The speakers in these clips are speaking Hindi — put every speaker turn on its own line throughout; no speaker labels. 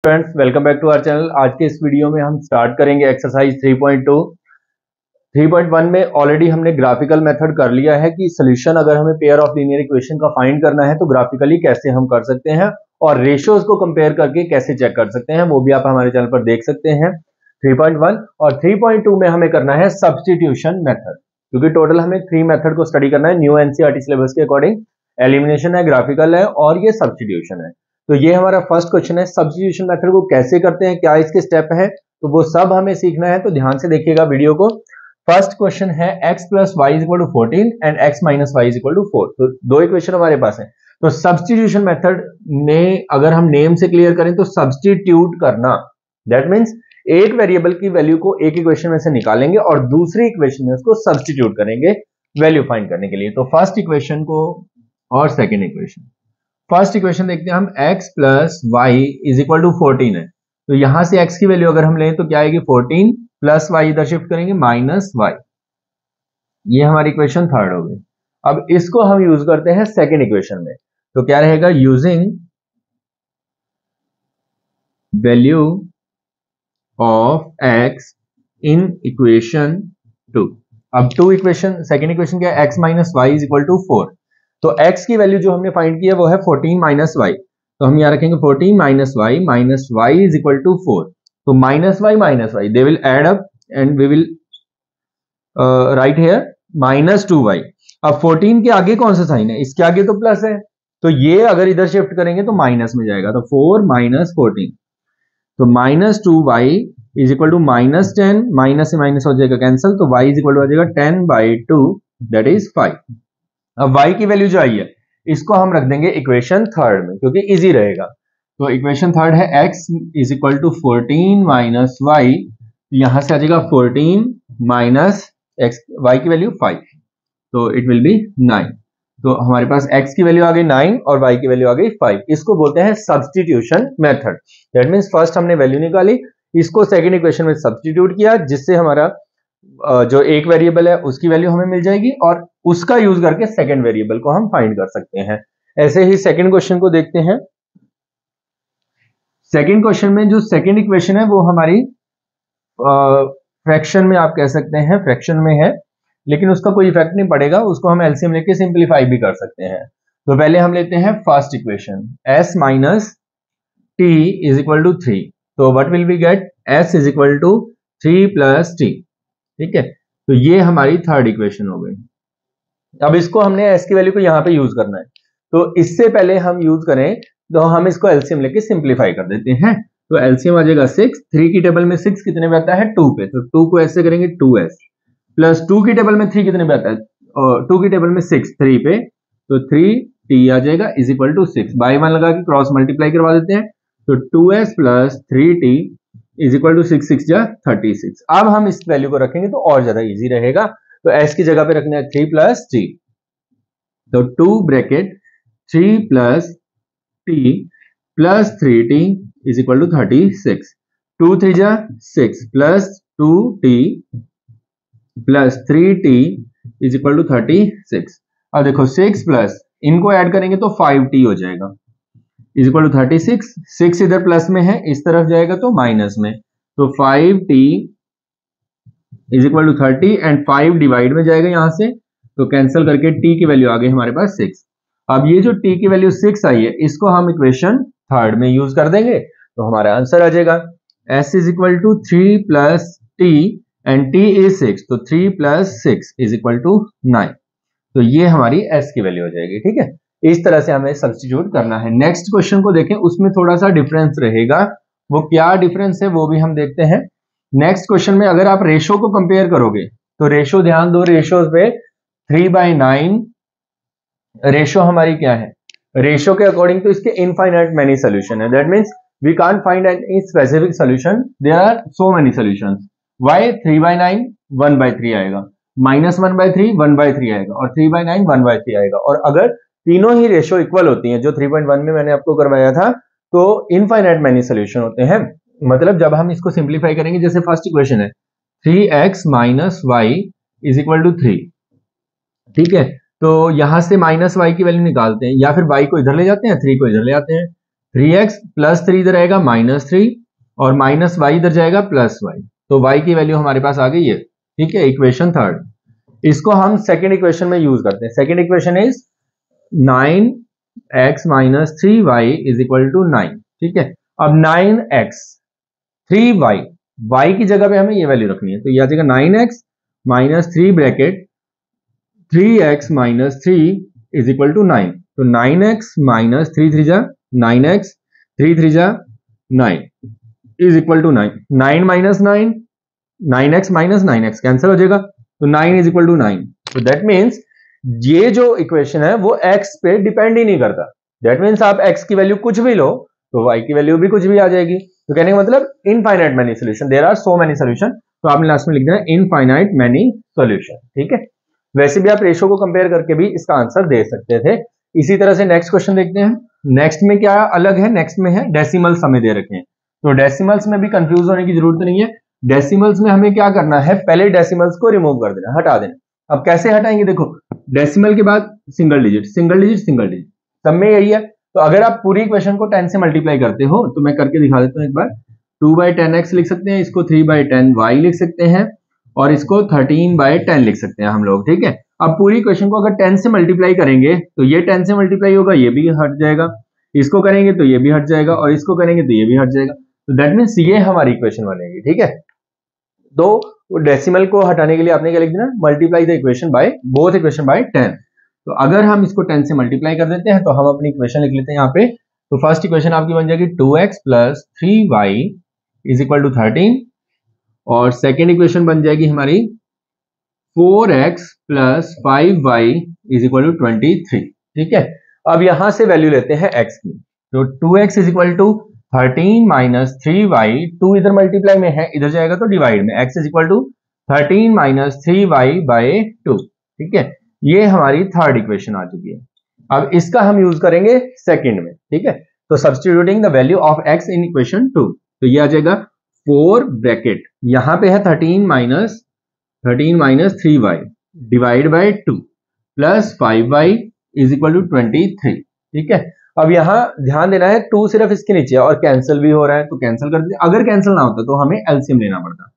Friends, welcome back to our channel. आज के इस वीडियो में हम स्टार्ट करेंगे एक्सरसाइज 3.2। 3.1 में ऑलरेडी हमने ग्राफिकल मेथड कर लिया है कि सोल्यूशन अगर हमें पेयर ऑफ लीनियर इक्वेशन का फाइंड करना है तो ग्राफिकली कैसे हम कर सकते हैं और रेशियोज को कंपेयर करके कैसे चेक कर सकते हैं, वो भी आप हमारे चैनल पर देख सकते हैं। 3.1 और 3.2 में हमें करना है सब्स्टिट्यूशन मेथड, क्योंकि टोटल हमें 3 मेथड को स्टडी करना है न्यू एनसीईआरटी सिलेबस के अकॉर्डिंग। एलिमिनेशन है, ग्राफिकल है और ये सब्स्टिट्यूशन है। तो ये हमारा फर्स्ट क्वेश्चन है, सब्स्टिट्यूशन मेथड को कैसे करते हैं, क्या इसके स्टेप हैं, तो वो सब हमें सीखना है। तो ध्यान से देखिएगा वीडियो को। फर्स्ट क्वेश्चन है x plus y is equal to 14 and x minus y is equal to 4। तो दो इक्वेशन हमारे पास है। तो सब्स्टिट्यूशन मेथड में अगर हम नेम से क्लियर करें तो सब्स्टिट्यूट करना, दैट मीन्स एक वेरिएबल की वैल्यू को एक इक्वेशन में से निकालेंगे और दूसरी इक्वेशन में उसको सब्स्टिट्यूट करेंगे वैल्यू फाइंड करने के लिए। तो फर्स्ट इक्वेशन को और सेकेंड इक्वेशन, फर्स्ट इक्वेशन देखते हैं हम, x plus y is equal to 14 है। तो यहां से x की वैल्यू अगर हम लें तो क्या आएगी 14 प्लस वाई इधर शिफ्ट करेंगे माइनस वाई। ये हमारी इक्वेशन थर्ड हो गई। अब इसको हम यूज करते हैं सेकेंड इक्वेशन में। तो क्या रहेगा, using value of x in equation 2। अब टू इक्वेशन, सेकेंड इक्वेशन क्या है, x minus y is equal to 4। तो x की वैल्यू जो हमने फाइंड की है वो है 14 माइनस वाई। तो हम यहां रखेंगे 14 minus y is equal to 4। तो minus y they will add up and we will write here minus 2y। अब 14 के आगे कौन सा साइन है, इसके आगे तो प्लस है, तो ये अगर इधर शिफ्ट करेंगे तो माइनस में जाएगा। तो 4 माइनस 14, तो minus 2y is equal to minus 10, minus से माइनस हो जाएगा कैंसिल, तो y इज इक्वल टू आ जाएगा 10/2 दैट इज 5। अब y की वैल्यू जो आई है इसको हम रख देंगे इक्वेशन थर्ड में, क्योंकि इजी रहेगा। तो इक्वेशन थर्ड है x is equal to 14 minus y, यहां से आ जाएगा 14 माइनस x, y की वैल्यू 5, तो इट विल बी 9। तो हमारे पास x की वैल्यू आ गई 9 और y की वैल्यू आ गई 5। इसको बोलते हैं substitution method. That means first हमने वैल्यू निकाली, इसको सेकेंड इक्वेशन में सब्स्टिट्यूट किया, जिससे हमारा जो एक वेरिएबल है उसकी वैल्यू हमें मिल जाएगी और उसका यूज करके सेकंड वेरिएबल को हम फाइंड कर सकते हैं। ऐसे ही सेकंड क्वेश्चन को देखते हैं। सेकंड क्वेश्चन में जो सेकंड इक्वेशन है वो हमारी फ्रैक्शन में, आप कह सकते हैं फ्रैक्शन में है, लेकिन उसका कोई इफेक्ट नहीं पड़ेगा, उसको हम एलसीएम लेके सिंप्लीफाई भी कर सकते हैं। तो पहले हम लेते हैं first equation, s minus t is equal to 3। तो what will we get, s is equal to 3 plus t. ठीक है, तो ये हमारी थर्ड इक्वेशन हो गई। अब इसको हमने s की वैल्यू को यहां पे यूज करना है, तो इससे पहले हम यूज करें तो हम इसको एलसीएम लेके सिंप्लीफाई कर देते हैं। तो एलसीएम आ जाएगा 6, 3 की टेबल में 6 कितने पे आता है 2 पे, तो 2 को ऐसे करेंगे 2s, प्लस 2 की टेबल में 3 कितने पे आता है, और 2 की टेबल में 6 3 पे, तो 3t आ जाएगा इज इक्वल टू 6। बाई 1 लगा के क्रॉस मल्टीप्लाई करवा देते हैं, तो 2s plus 3t is equal to 6 6 जा 36। अब हम इस वैल्यू को रखेंगे तो और ज्यादा इजी रहेगा। तो s की जगह पे रखना है 3 प्लस t, तो 2 bracket 3 plus t plus 3t is equal to 36। 2 3 जा 6 plus 2t plus 3t is equal to 36। अब देखो 6 प्लस इनको ऐड करेंगे तो 5t हो जाएगा इज इक्वल टू 36। 6 इधर प्लस में है, इस तरफ जाएगा तो माइनस में, तो 5t is equal to 30 and 5 divide में जाएगा यहां से, तो कैंसिल करके t की वैल्यू आ गई हमारे पास 6। अब ये जो t की वैल्यू 6 आई है इसको हम इक्वेशन थर्ड में यूज कर देंगे, तो हमारा आंसर आ जाएगा s is equal to 3 plus t and t is 6, तो 3 प्लस 6 इज इक्वल टू 9। तो ये हमारी s की वैल्यू हो जाएगी। ठीक है, इस तरह से हमें सब्स्टिट्यूट करना है। नेक्स्ट क्वेश्चन को देखें, उसमें थोड़ा सा डिफरेंस रहेगा, वो क्या डिफरेंस है वो भी हम देखते हैं। नेक्स्ट क्वेश्चन में अगर आप रेशो को कंपेयर करोगे तो रेशो, ध्यान दो रेशोज पे, 3/9 रेशो हमारी क्या है, रेशो के अकॉर्डिंग तो इसके इनफाइनाइट मेनी सोल्यूशन है। That means we can't find any specific solution, there are so many solutions. Why 3/9 1/3 आएगा, -1/3 1/3 आएगा, और 3/9 1/3 आएगा। और अगर तीनों ही रेशो इक्वल होती हैं, जो 3.1 में मैंने आपको करवाया था, तो इनफाइनाइट मेनी सोल्यूशन होते हैं। मतलब जब हम इसको सिंप्लीफाई करेंगे, जैसे फर्स्ट इक्वेशन है 3x minus y is equal to 3। ठीक है, तो यहां से माइनस वाई की वैल्यू निकालते हैं, या फिर वाई को इधर ले जाते हैं 3 को इधर ले आते हैं, 3x प्लस 3 इधर आएगा -3 और माइनस वाई इधर जाएगा प्लस वाई, तो y की वैल्यू हमारे पास आ गई है। ठीक है, इक्वेशन थर्ड। इसको हम सेकेंड इक्वेशन में यूज करते हैं। Second equation is 9x minus 3y is equal to 9। ठीक है, अब 9x 3y, y की जगह पे हमें ये वैल्यू रखनी है, तो ये आ जाएगा 9x minus 3 bracket 3x minus 3 is equal to 9। तो 9x माइनस 3 3 जा 9x 3 3 जा 9 is equal to 9। 9 minus 9 9x minus 9x cancel हो जाएगा, तो 9 इज इक्वल टू 9। तो दैट मीन्स ये जो इक्वेशन है वो x पे डिपेंड ही नहीं करता। दैट मीन्स आप x की वैल्यू कुछ भी लो तो y की वैल्यू भी कुछ भी आ जाएगी। तो कहने का मतलब infinite many solution, there are so many solution, तो आपने लास्ट में लिख देना इनफाइनाइट मैनी सोल्यूशन। ठीक है, वैसे भी आप रेशो को कंपेयर करके भी इसका आंसर दे सकते थे। इसी तरह से नेक्स्ट क्वेश्चन देखते हैं। नेक्स्ट में क्या अलग है, नेक्स्ट में है डेसिमल्स हमें दे रखे हैं, तो डेसिमल्स में भी कंफ्यूज होने की जरूरत नहीं है। डेसिमल्स में हमें क्या करना है, पहले डेसिमल्स को रिमूव कर देना, हटा देना। अब कैसे हटाएंगे, देखो डेसिमल के बाद single digit single digit single digit, सब में यही है। तो अगर आप पूरी इक्वेशन को 10 से मल्टीप्लाई करते हो तो मैं करके दिखा देता हूं एक बार। 2/10x लिख सकते हैं, इसको 3/10y लिख सकते हैं और इसको 13/10 लिख सकते हैं हम लोग। ठीक है, अब पूरी इक्वेशन को अगर 10 से मल्टीप्लाई करेंगे तो ये 10 से मल्टीप्लाई होगा, ये भी हट जाएगा, इसको करेंगे तो ये भी हट जाएगा और इसको करेंगे तो ये भी हट जाएगा। तो दैट मीन्स ये हमारी इक्वेशन बनेगी। ठीक है, तो डेसिमल को हटाने के लिए आपने क्या लिख देना, multiply the equation by both equation by 10। तो अगर हम इसको 10 से मल्टीप्लाई कर देते हैं तो हम अपनी इक्वेशन लिख लेते हैं यहाँ पे। तो फर्स्ट इक्वेशन आपकी बन जाएगी 2x plus 3y is equal to 13 और सेकेंड इक्वेशन बन जाएगी हमारी 4x plus 5y is equal to 23। ठीक है, अब यहां से वैल्यू लेते हैं x की, तो 2x is equal to 13 minus 3y, 2 इधर मल्टीप्लाई में है, इधर जाएगा तो डिवाइड में, x is equal to 13 minus 3y by 2। ठीक है, ये हमारी थर्ड इक्वेशन आ चुकी है। अब इसका हम यूज करेंगे सेकंड में। ठीक है, तो substituting the value of x in equation 2, तो ये आ जाएगा 4 ब्रैकेट, यहां पे है 13 minus 3y divide by 2 plus 5y is equal to 23। ठीक है, अब यहां ध्यान देना है 2 सिर्फ इसके नीचे है और कैंसिल भी हो रहा है, तो कैंसिल कर दीजिए। अगर कैंसिल ना होता तो हमें एलसीएम लेना पड़ता,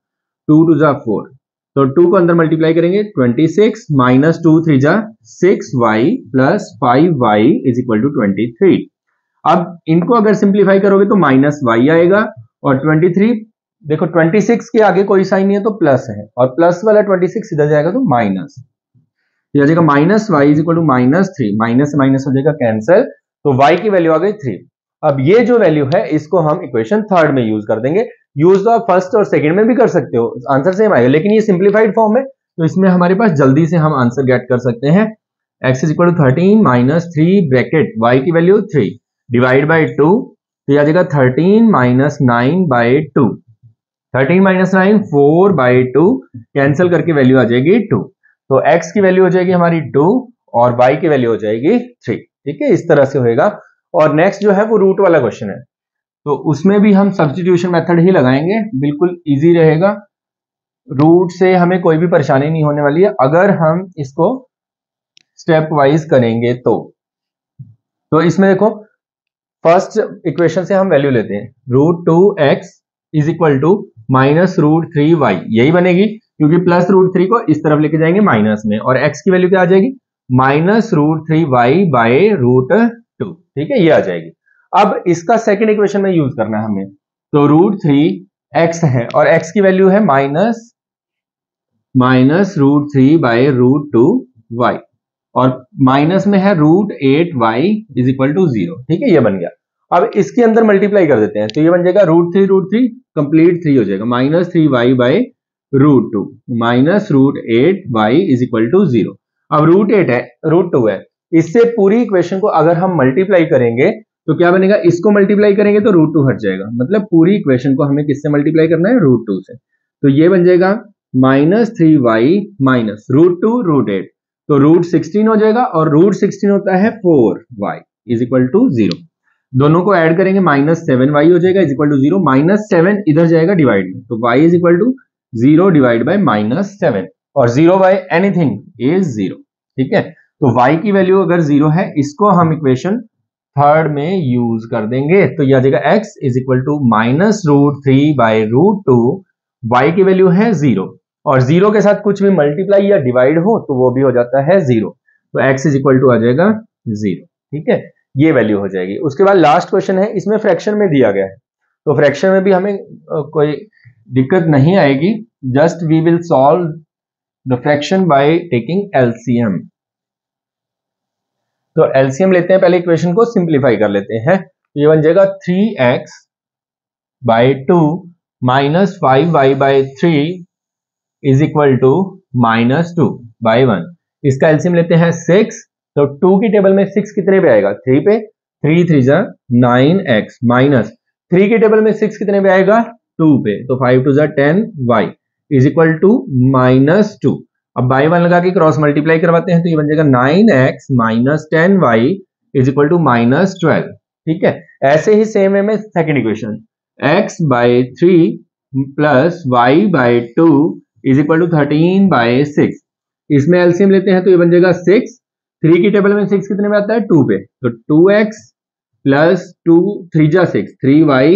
2 2 जा 4, तो 2 को अंदर मल्टीप्लाई करेंगे 26 माइनस 2 3 जा 6y plus 5y is equal to 23। अब इनको अगर सिंप्लीफाई करोगे तो माइनस y आएगा और 23, देखो 26 के आगे कोई साइन नहीं है तो प्लस है और प्लस वाला 26 इधर जाएगा तो माइनस, ये आ जाएगा minus y is equal to -3, minus से माइनस हो जाएगा कैंसिल, तो y की वैल्यू आ गई 3। अब ये जो वैल्यू है इसको हम इक्वेशन थर्ड में यूज कर देंगे। यूज तो आप फर्स्ट और सेकंड में भी कर सकते हो, आंसर सेम आएगा, लेकिन ये सिंप्लीफाइड फॉर्म है तो इसमें हमारे पास जल्दी से हम आंसर गेट कर सकते हैं। x is equal to 13 minus 3 bracket y की वैल्यू 3 डिवाइड बाई 2, तो ये आ जाएगा 13 minus 9 by 2, 13 minus 9 4 by 2, cancel करके वैल्यू आ जाएगी 2। तो x की वैल्यू हो जाएगी हमारी 2 और y की वैल्यू हो जाएगी 3। ठीक है, इस तरह से होएगा। और नेक्स्ट जो है वो रूट वाला क्वेश्चन है, तो उसमें भी हम सब्स्टिट्यूशन मेथड ही लगाएंगे, बिल्कुल इजी रहेगा। रूट से हमें कोई भी परेशानी नहीं होने वाली है अगर हम इसको स्टेप वाइज करेंगे तो इसमें देखो फर्स्ट इक्वेशन से हम वैल्यू लेते हैं, √2x is equal to minus √3y, यही बनेगी क्योंकि प्लस √3 को इस तरफ लेके जाएंगे माइनस में, और x की वैल्यू क्या आ जाएगी, माइनस √3y बाय √2। ठीक है, ये आ जाएगी। अब इसका सेकंड इक्वेशन में यूज करना है हमें, तो √3x है और x की वैल्यू है माइनस √3 बाय √2y और माइनस में है √8y इज इक्वल टू 0। ठीक है, ये बन गया। अब इसके अंदर मल्टीप्लाई कर देते हैं तो ये बन जाएगा √3 कंप्लीट 3 हो जाएगा, minus 3y by √2 minus √8y is equal to 0। अब √8 है √2 है, इससे पूरी इक्वेशन को अगर हम मल्टीप्लाई करेंगे तो क्या बनेगा, इसको मल्टीप्लाई करेंगे तो √2 हट जाएगा, मतलब पूरी इक्वेशन को हमें किससे मल्टीप्लाई करना है, √2 से। तो ये बन जाएगा माइनस 3y माइनस √2 √8, तो √16 हो जाएगा और √16 होता है 4y इज इक्वल टू 0। दोनों को ऐड करेंगे माइनस 7y हो जाएगा इज इक्वल टू 0, माइनस 7 इधर जाएगा डिवाइड में, तो y is equal to 0 divide by minus 7 और 0 बाय एनीथिंग इज 0। ठीक है, तो y की वैल्यू अगर 0 है, इसको हम इक्वेशन थर्ड में यूज कर देंगे। तो यह आ जाएगा x is equal to -√3/√2। y की वैल्यू है 0 और 0 के साथ कुछ भी मल्टीप्लाई या डिवाइड हो तो वो भी हो जाता है 0। तो x इज इक्वल टू आ जाएगा 0। ठीक है, ये वैल्यू हो जाएगी। उसके बाद लास्ट क्वेश्चन है, इसमें फ्रैक्शन में दिया गया है, तो फ्रैक्शन में भी हमें कोई दिक्कत नहीं आएगी। Just we will solve the fraction by taking LCM. तो एलसीएम लेते हैं, पहले इक्वेशन को सिंप्लीफाई कर लेते हैं। ये बन जाएगा 3x/2 minus 5y/3 is equal to -2/1। इसका एलसीएम लेते हैं 6। तो 2 की टेबल में 6 कितने पे आएगा? 3 पे। 3 3 जा 9x माइनस 3 की टेबल में 6 कितने पे आएगा? 2 पे। तो 5 2 जा 10y इज इक्वल टू -2। अब बाई 1 लगा के क्रॉस मल्टीप्लाई करवाते हैं तो ये बन जाएगा 9x minus 10y is equal to -12। ठीक है, ऐसे ही सेम वे में second equation x/3 plus y/2 is equal to 13/6। इसमें एलसीएम लेते हैं तो ये बन जाएगा 6। 3 की टेबल में 6 कितने में आता है? 2 पे। तो 2x प्लस 2 3 जा 6 3y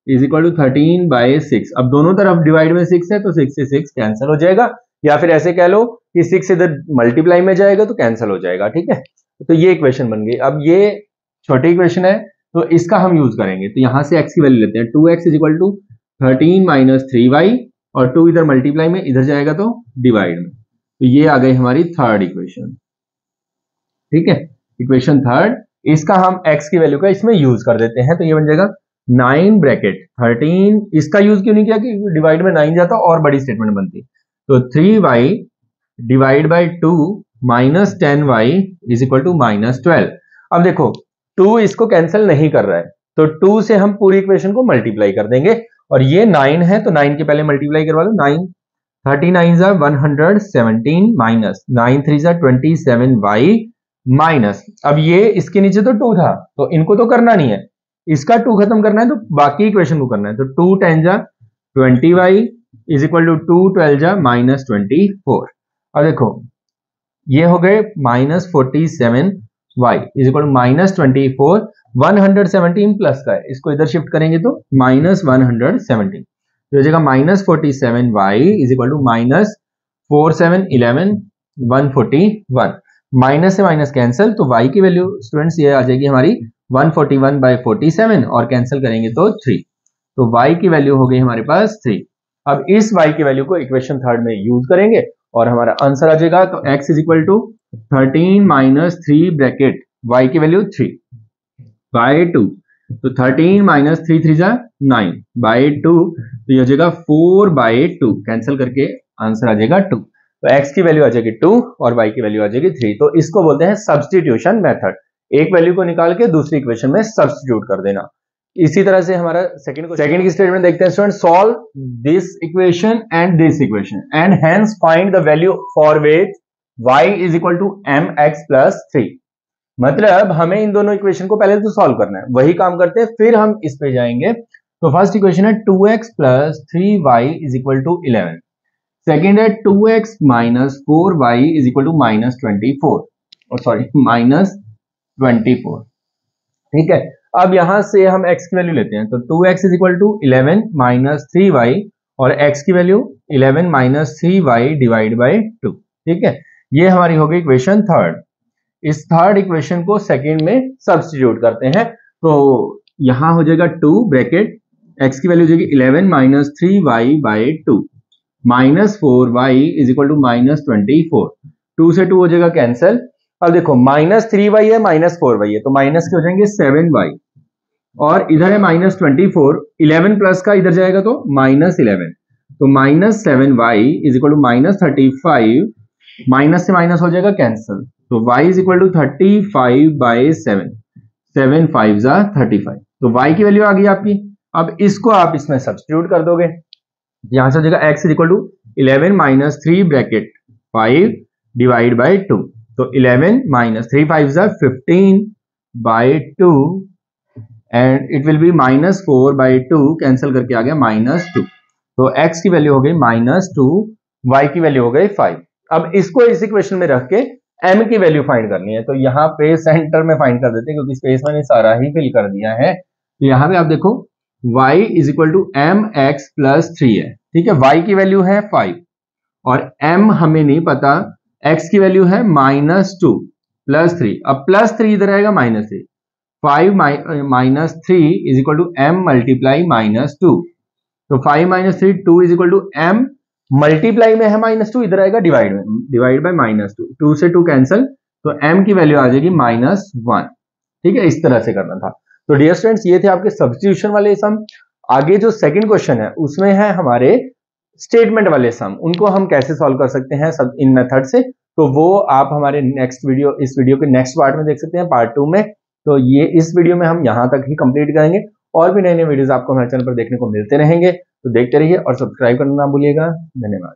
इज इक्वल टू 13/6। अब दोनों तरफ डिवाइड में 6 है तो 6 से 6 कैंसिल हो जाएगा, या फिर ऐसे कह लो कि 6 इधर मल्टीप्लाई में जाएगा तो कैंसिल हो जाएगा। ठीक है, तो ये इक्वेशन बन गई। अब ये छोटी इक्वेशन है तो इसका हम यूज करेंगे। तो यहां से x की वैल्यू लेते हैं। 2x is equal to 13 minus 3y और 2 इधर मल्टीप्लाई में, इधर जाएगा तो डिवाइड में। तो ये आ गई हमारी थर्ड इक्वेशन। ठीक है, इक्वेशन थर्ड। इसका हम x की वैल्यू का इसमें यूज कर देते हैं। तो ये बन जाएगा 9 ब्रैकेट 13। इसका यूज क्यों नहीं किया कि डिवाइड में 9 जाता और बड़ी स्टेटमेंट बनती। तो 3y divide by 2 minus 10y is equal to -12। अब देखो 2 इसको कैंसिल नहीं कर रहा है तो 2 से हम पूरी इक्वेशन को मल्टीप्लाई कर देंगे और ये 9 है तो 9 के पहले मल्टीप्लाई करवा दो। 9 39 जा 117 माइनस 9 3 जा 27y माइनस, अब ये इसके नीचे तो 2 था तो इनको तो करना नहीं है, इसका 2 खत्म करना है तो बाकी इक्वेशन को करना है। तो 2 10 जा 20y इज इक्वल टू 2 12 जा -24। अब देखो ये हो गए -47y is equal to -24। 117 plus का है, इसको इधर शिफ्ट करेंगे तो -117 तो हो जाएगा -47y is equal to -4711 141। Minus से माइनस कैंसिल तो y की वैल्यू स्टूडेंट्स ये आ जाएगी हमारी 141/47 और कैंसिल करेंगे तो 3। तो y की वैल्यू हो गई हमारे पास 3। अब इस y की वैल्यू को इक्वेशन थर्ड में यूज करेंगे और हमारा आंसर आ जाएगा। तो x is equal to 13 minus 3 bracket y की वैल्यू 3/2। तो 13 माइनस 3 3 जा 9/2 तो ये हो जाएगा 4/2। कैंसिल करके आंसर आ जाएगा 2। तो x की वैल्यू आ जाएगी 2 और y की वैल्यू आ जाएगी 3। तो इसको बोलते हैं सब्स्टिट्यूशन मेथड। एक वैल्यू को निकाल के दूसरी इक्वेशन में सब्स्टिट्यूट कर देना। इसी तरह से हमारा सेकंड की स्टेटमेंट देखते हैं student. Solve this equation and this equation and hence find the value for which y is equal to mx plus 3। मतलब हमें इन दोनों इक्वेशन को पहले तो सॉल्व करना है, वही काम करते हैं फिर हम इस पे जाएंगे। तो फर्स्ट इक्वेशन है 2x plus 3y is equal to 11। Second है 2x minus 4y is equal to -24। ठीक है, अब यहां से हम x की वैल्यू लेते हैं। तो 2x is equal to 11 minus 3y और x की value 11 minus 3y divide by 2। ठीक है, ये हमारी हो गई इक्वेशन थर्ड। इस थर्ड इक्वेशन को सेकेंड में सब्स्टिट्यूट करते हैं। तो यहां हो जाएगा 2 ब्रैकेट x की वैल्यू हो जाएगी 11 minus 3y by 2 minus 4y is equal to -24। 2 से 2 हो जाएगा कैंसिल। अब देखो -3y है -4y है तो माइनस के हो जाएंगे 7y और इधर है -24। 11 प्लस का इधर जाएगा तो -11 तो -7y is equal to -35। Minus से माइनस हो जाएगा कैंसिल तो y इज इक्वल टू 35/7। 7 5 जा 35 तो y की वैल्यू आ गई आपकी। अब इसको आप इसमें सब्स्टिट्यूट कर दोगे, यहां से हो जाएगा x is equal to 11 minus 3 bracket 5 divide by 2। तो 11 माइनस 3 5 जा 15/2 and it will be -4/2। Cancel करके आ गया -2। तो x की वैल्यू हो गई -2, y की वैल्यू हो गई 5। अब इसको इस इक्वेशन में रख के m की वैल्यू फाइंड करनी है। तो यहाँ पे सेंटर में फाइंड कर देते हैं क्योंकि स्पेस मैंने सारा ही फिल कर दिया है। तो यहाँ पे आप देखो y is equal to m x plus 3 है, ठीक है। y की वैल्यू है 5 और m हमें नहीं पता, x की वैल्यू है -2 प्लस 3। अब प्लस 3 इधर आएगा -3, 5 minus 3 is equal to m multiply -2। तो 5 minus 3 2 is equal to m multiply में है -2, इधर आएगा डिवाइड में, डिवाइड बाय -2, 2 से 2 कैंसिल, तो m की वैल्यू आ जाएगी -1, ठीक है। इस तरह से करना था। तो डियर स्टूडेंट्स ये थे आपके सब्स्टिट्यूशन वाले सम। आगे जो सेकंड क्वेश्चन है उसमें है हमारे स्टेटमेंट वाले सम, उनको हम कैसे सॉल्व कर सकते हैं सब इन मेथड से। तो वो आप हमारे नेक्स्ट वीडियो, इस वीडियो के नेक्स्ट पार्ट में देख सकते हैं, पार्ट 2 में। तो ये इस वीडियो में हम यहां तक ही कंप्लीट करेंगे। और भी नए नए वीडियोस आपको हमारे चैनल पर देखने को मिलते रहेंगे, तो देखते रहिए और सब्सक्राइब करना ना भूलिएगा। धन्यवाद।